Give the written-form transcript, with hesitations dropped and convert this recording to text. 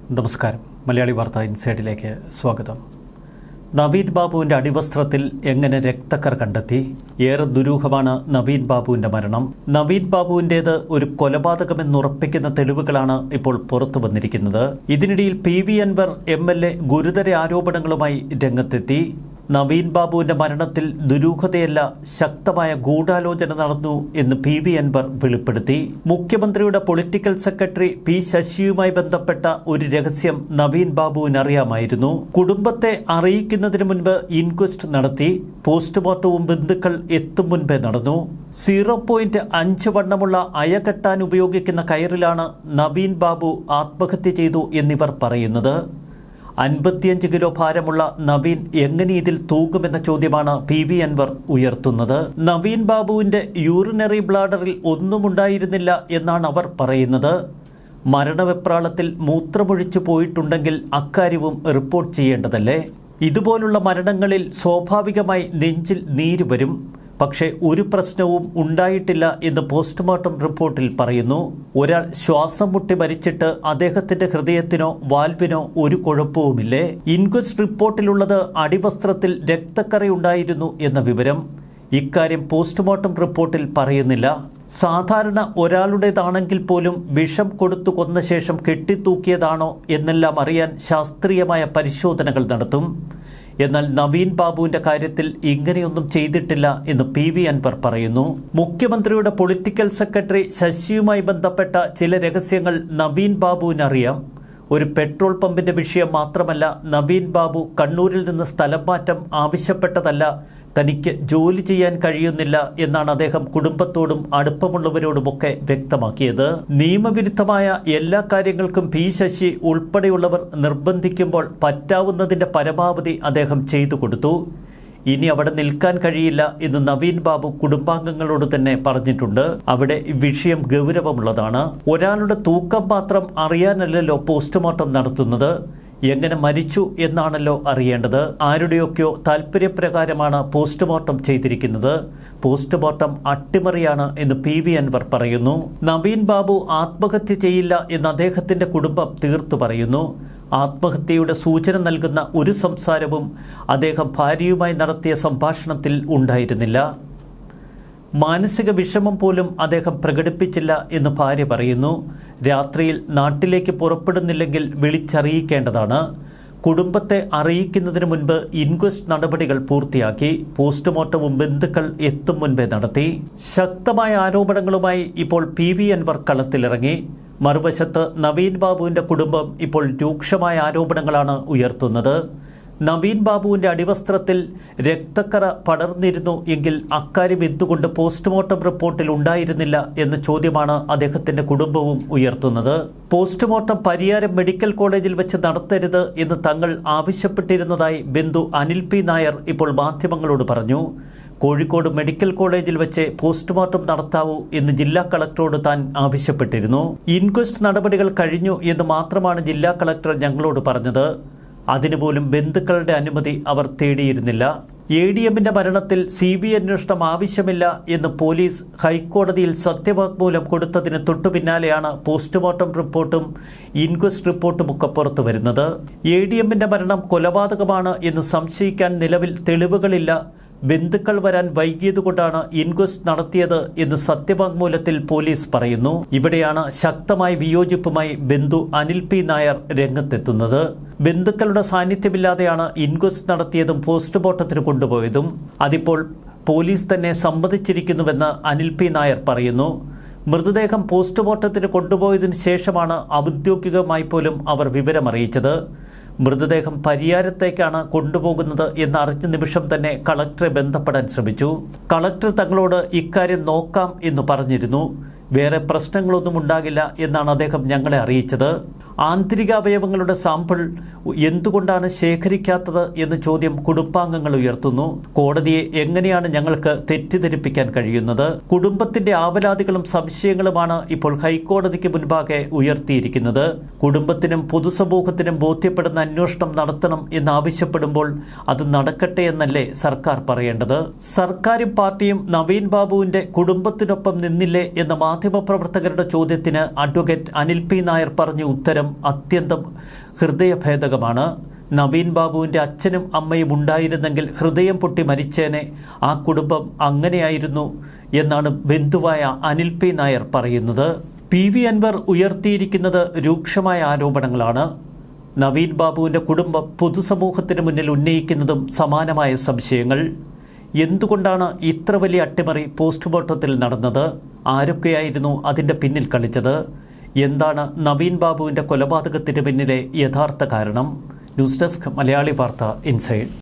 നമസ്കാരം. മലയാളി വാർത്ത ഇൻസൈഡിലേക്ക് സ്വാഗതം. നവീൻ ബാബുവിൻ്റെ അടിവസ്ത്രത്തിൽ എങ്ങനെ രക്തക്കറ കണ്ടെത്തി? ഏറെ ദുരൂഹമാണ് നവീൻ ബാബുവിൻ്റെ മരണം. നവീൻ ബാബുവിൻ്റേത് ഒരു കൊലപാതകമെന്നുറപ്പിക്കുന്ന തെളിവുകളാണ് ഇപ്പോൾ പുറത്തു വന്നിരിക്കുന്നത്. ഇതിനിടയിൽ PV അൻവർ MLA ഗുരുതര ആരോപണങ്ങളുമായി രംഗത്തെത്തി. നവീൻ ബാബുവിൻ്റെ മരണത്തിൽ ദുരൂഹതയല്ല, ശക്തമായ ഗൂഢാലോചന നടന്നു എന്ന് PV അൻവർ വെളിപ്പെടുത്തി. മുഖ്യമന്ത്രിയുടെ പൊളിറ്റിക്കൽ സെക്രട്ടറി P ശശിയുമായി ബന്ധപ്പെട്ട ഒരു രഹസ്യം നവീൻ ബാബുവിന് അറിയാമായിരുന്നു. കുടുംബത്തെ അറിയിക്കുന്നതിന് മുൻപ് ഇൻക്വസ്റ്റ് നടത്തി. പോസ്റ്റ്മോർട്ടവും ബന്ധുക്കൾ എത്തും മുൻപേ നടന്നു. 0.5 വണ്ണമുള്ള അയകെട്ടാൻ ഉപയോഗിക്കുന്ന കയറിലാണ് നവീൻ ബാബു ആത്മഹത്യ ചെയ്തു എന്നിവർ പറയുന്നത്. 55 കിലോ ഭാരമുള്ള നവീൻ എങ്ങനെ ഇതിൽ തൂങ്ങുമെന്ന ചോദ്യമാണ് PV അൻവർ ഉയർത്തുന്നത്. നവീൻ ബാബുവിൻ്റെ യൂറിനറി ബ്ലാഡറിൽ ഒന്നുമുണ്ടായിരുന്നില്ല എന്നാണ് അവർ പറയുന്നത്. മരണവെപ്രാളത്തിൽ മൂത്രമൊഴിച്ചു പോയിട്ടുണ്ടെങ്കിൽ അക്കാര്യവും റിപ്പോർട്ട് ചെയ്യേണ്ടതല്ലേ? ഇതുപോലുള്ള മരണങ്ങളിൽ സ്വാഭാവികമായി നെഞ്ചിൽ നീര് വരും. പക്ഷേ ഒരു പ്രശ്നവും ഉണ്ടായിട്ടില്ല എന്ന് പോസ്റ്റ്മോർട്ടം റിപ്പോർട്ടിൽ പറയുന്നു. ഒരാൾ ശ്വാസം മുട്ടി മരിച്ചിട്ട് അദ്ദേഹത്തിന്റെ ഹൃദയത്തിനോ വാൽവിനോ ഒരു കുഴപ്പവുമില്ലേ? ഇൻക്വസ്റ്റ് റിപ്പോർട്ടിലുള്ളത് അടിവസ്ത്രത്തിൽ രക്തക്കറയുണ്ടായിരുന്നു എന്ന വിവരം. ഇക്കാര്യം പോസ്റ്റ്മോർട്ടം റിപ്പോർട്ടിൽ പറയുന്നില്ല. സാധാരണ ഒരാളുടേതാണെങ്കിൽ പോലും വിഷം കൊടുത്തു കൊന്ന ശേഷം കെട്ടിത്തൂക്കിയതാണോ എന്നെല്ലാം അറിയാൻ ശാസ്ത്രീയമായ പരിശോധനകൾ നടത്തും. എന്നാൽ നവീൻ ബാബുവിൻ്റെ കാര്യത്തിൽ ഇങ്ങനെയൊന്നും ചെയ്തിട്ടില്ല എന്ന് PV അൻവർ പറയുന്നു. മുഖ്യമന്ത്രിയുടെ പൊളിറ്റിക്കൽ സെക്രട്ടറി ശശിയുമായി ബന്ധപ്പെട്ട ചില രഹസ്യങ്ങൾ നവീൻ ബാബുവിനറിയാം. ഒരു പെട്രോൾ പമ്പിൻ്റെ വിഷയം മാത്രമല്ല, നവീൻ ബാബു കണ്ണൂരിൽ നിന്ന് സ്ഥലം മാറ്റം ആവശ്യപ്പെട്ടതല്ല, തനിക്ക് ജോലി ചെയ്യാൻ കഴിയുന്നില്ല എന്നാണ് അദ്ദേഹം കുടുംബത്തോടും അടുപ്പമുള്ളവരോടുമൊക്കെ വ്യക്തമാക്കിയത്. നിയമവിരുദ്ധമായ എല്ലാ കാര്യങ്ങൾക്കും P ശശി ഉൾപ്പെടെയുള്ളവർ നിർബന്ധിക്കുമ്പോൾ പറ്റാവുന്നതിൻ്റെ പരമാവധി അദ്ദേഹം ചെയ്തു കൊടുത്തു. ഇനി അവിടെ നിൽക്കാൻ കഴിയില്ല എന്ന് നവീൻ ബാബു കുടുംബാംഗങ്ങളോട് തന്നെ പറഞ്ഞിട്ടുണ്ട്. അവിടെ വിഷയം ഗൗരവമുള്ളതാണ്. ഒരാളുടെ തൂക്കം മാത്രം അറിയാനല്ലല്ലോ പോസ്റ്റ്മോർട്ടം നടത്തുന്നത്, എങ്ങനെ മരിച്ചു എന്നാണല്ലോ അറിയേണ്ടത്. ആരുടെയൊക്കെയോ താല്പര്യപ്രകാരമാണ് പോസ്റ്റ്മോർട്ടം ചെയ്തിരിക്കുന്നത്. പോസ്റ്റ്മോർട്ടം അട്ടിമറിയാണ് എന്ന് PV അൻവർ പറയുന്നു. നവീൻ ബാബു ആത്മഹത്യ ചെയ്യില്ല എന്ന് അദ്ദേഹത്തിന്റെ കുടുംബം തീർത്തു പറയുന്നു. ആത്മഹത്യയുടെ സൂചന നൽകുന്ന ഒരു സംസാരവും അദ്ദേഹം ഭാര്യയുമായി നടത്തിയ സംഭാഷണത്തിൽ ഉണ്ടായിരുന്നില്ല. മാനസിക വിഷമം പോലും അദ്ദേഹം പ്രകടിപ്പിച്ചില്ല എന്ന് ഭാര്യ പറയുന്നു. രാത്രിയിൽ നാട്ടിലേക്ക് പുറപ്പെടുന്നില്ലെങ്കിൽ വിളിച്ചറിയിക്കേണ്ടതാണ്. കുടുംബത്തെ അറിയിക്കുന്നതിന് മുൻപ് ഇൻക്വസ്റ്റ് നടപടികൾ പൂർത്തിയാക്കി. പോസ്റ്റ്മോർട്ടവും ബന്ധുക്കൾ എത്തും മുൻപേ നടത്തി. ശക്തമായ ആരോപണങ്ങളുമായി ഇപ്പോൾ PV അൻവർ കളത്തിലിറങ്ങി. മറുവശത്ത് നവീൻ ബാബുവിൻ്റെ കുടുംബം ഇപ്പോൾ രൂക്ഷമായ ആരോപണങ്ങളാണ് ഉയർത്തുന്നത്. നവീൻ ബാബുവിൻ്റെ അടിവസ്ത്രത്തിൽ രക്തക്കറ പടർന്നിരുന്നു എങ്കിൽ അക്കാര്യം എന്തുകൊണ്ട് പോസ്റ്റ്മോർട്ടം റിപ്പോർട്ടിൽ ഉണ്ടായിരുന്നില്ല എന്ന ചോദ്യമാണ് അദ്ദേഹത്തിൻ്റെ കുടുംബവും ഉയർത്തുന്നത്. പോസ്റ്റ്മോർട്ടം പരിയാരം മെഡിക്കൽ കോളേജിൽ വെച്ച് നടത്തരുത് എന്ന് തങ്ങൾ ആവശ്യപ്പെട്ടിരുന്നതായി ബന്ധു അനിൽ P നായർ ഇപ്പോൾ മാധ്യമങ്ങളോട് പറഞ്ഞു. കോഴിക്കോട് മെഡിക്കൽ കോളേജിൽ വെച്ച് പോസ്റ്റ്മോർട്ടം നടത്താവൂ എന്ന് ജില്ലാ കളക്ടറോട് താൻ ആവശ്യപ്പെട്ടിരുന്നു. ഇൻക്വസ്റ്റ് നടപടികൾ കഴിഞ്ഞു എന്ന് മാത്രമാണ് ജില്ലാ കളക്ടർ ഞങ്ങളോട് പറഞ്ഞത്. അതിനുപോലും ബന്ധുക്കളുടെ അനുമതി അവർ തേടിയിരുന്നില്ല. ADMന്റെ മരണത്തിൽ CBI അന്വേഷണം ആവശ്യമില്ല എന്ന് പോലീസ് ഹൈക്കോടതിയിൽ സത്യവാങ്മൂലം കൊടുത്തതിന് തൊട്ടുപിന്നാലെയാണ് പോസ്റ്റ്മോർട്ടം റിപ്പോർട്ടും ഇൻക്വസ്റ്റ് റിപ്പോർട്ടുമൊക്കെ പുറത്തു വരുന്നത്. ADMന്റെ മരണം കൊലപാതകമാണ് എന്ന് സംശയിക്കാൻ നിലവിൽ തെളിവുകളില്ല. ബന്ധുക്കൾ വരാൻ വൈകിയതുകൊണ്ടാണ് ഇൻക്വസ്റ്റ് നടത്തിയത് എന്ന് സത്യവാങ്മൂലത്തിൽ പോലീസ് പറയുന്നു. ഇവിടെയാണ് ശക്തമായ വിയോജിപ്പുമായി ബന്ധു അനിൽ P നായർ രംഗത്തെത്തുന്നത്. ബന്ധുക്കളുടെ സാന്നിധ്യമില്ലാതെയാണ് ഇൻക്വസ്റ്റ് നടത്തിയതും പോസ്റ്റ്മോർട്ടത്തിന് കൊണ്ടുപോയതും. അതിപ്പോൾ പോലീസ് തന്നെ സമ്മതിച്ചിരിക്കുന്നുവെന്ന് അനിൽ P നായർ പറയുന്നു. മൃതദേഹം പോസ്റ്റ്മോർട്ടത്തിന് കൊണ്ടുപോയതിനു ശേഷമാണ് ഔദ്യോഗികമായി പോലും അവർ വിവരമറിയിച്ചത്. മൃതദേഹം പരിയാരത്തേക്കാണ് കൊണ്ടുപോകുന്നത് എന്നറിഞ്ഞ നിമിഷം തന്നെ കളക്ടറെ ബന്ധപ്പെടാൻ ശ്രമിച്ചു. കളക്ടർ തങ്ങളോട് ഇക്കാര്യം നോക്കാം എന്ന് പറഞ്ഞിരുന്നു. വേറെ പ്രശ്നങ്ങളൊന്നും ഉണ്ടാകില്ല എന്നാണ് അദ്ദേഹം ഞങ്ങളെ അറിയിച്ചത്. ആന്തരികാവയവങ്ങളുടെ സാമ്പിൾ എന്തുകൊണ്ടാണ് ശേഖരിക്കാത്തത് എന്ന ചോദ്യം കുടുംബാംഗങ്ങൾ ഉയർത്തുന്നു. കോടതിയെ എങ്ങനെയാണ് ഞങ്ങൾക്ക് തെറ്റിദ്ധരിപ്പിക്കാൻ കഴിയുന്നത്? കുടുംബത്തിന്റെ ആവലാതികളും സംശയങ്ങളുമാണ് ഇപ്പോൾ ഹൈക്കോടതിക്ക് മുൻപാകെ ഉയർത്തിയിരിക്കുന്നത്. കുടുംബത്തിനും പൊതുസമൂഹത്തിനും ബോധ്യപ്പെടുന്ന അന്വേഷണം നടത്തണം എന്നാവശ്യപ്പെടുമ്പോൾ അത് നടക്കട്ടെ എന്നല്ലേ സർക്കാർ പറയേണ്ടത്? സർക്കാരും പാർട്ടിയും നവീൻ ബാബുവിന്റെ കുടുംബത്തിനൊപ്പം നിന്നില്ലേ എന്ന മാധ്യമപ്രവർത്തകരുടെ ചോദ്യത്തിന് അഡ്വക്കേറ്റ് അനിൽ P നായർ പറഞ്ഞ ഉത്തരം വിവരം അത്യന്തം ഹൃദയഭേദകമാണ്. നവീൻ ബാബുവിൻ്റെ അച്ഛനും അമ്മയും ഉണ്ടായിരുന്നെങ്കിൽ ഹൃദയം പൊട്ടി മരിച്ചേനെ. ആ കുടുംബം അങ്ങനെയായിരുന്നു എന്നാണ് ബന്ധുവായ അനിൽ പി നായർ പറയുന്നത്. PV അൻവർ ഉയർത്തിയിരിക്കുന്നത് രൂക്ഷമായ ആരോപണങ്ങളാണ്. നവീൻ ബാബുവിൻ്റെ കുടുംബം പൊതുസമൂഹത്തിന് മുന്നിൽ ഉന്നയിക്കുന്നതും സമാനമായ സംശയങ്ങൾ. എന്തുകൊണ്ടാണ് ഇത്ര വലിയ അട്ടിമറി പോസ്റ്റ്മോർട്ടത്തിൽ നടന്നത്? ആരൊക്കെയായിരുന്നു അതിൻ്റെ പിന്നിൽ കളിച്ചത്? എന്താണ് നവീൻ ബാബുവിൻ്റെ കൊലപാതകത്തിന് പിന്നിലെ യഥാർത്ഥ കാരണം? ന്യൂസ് ഡെസ്ക് മലയാളി വാർത്ത ഇൻസൈഡ്.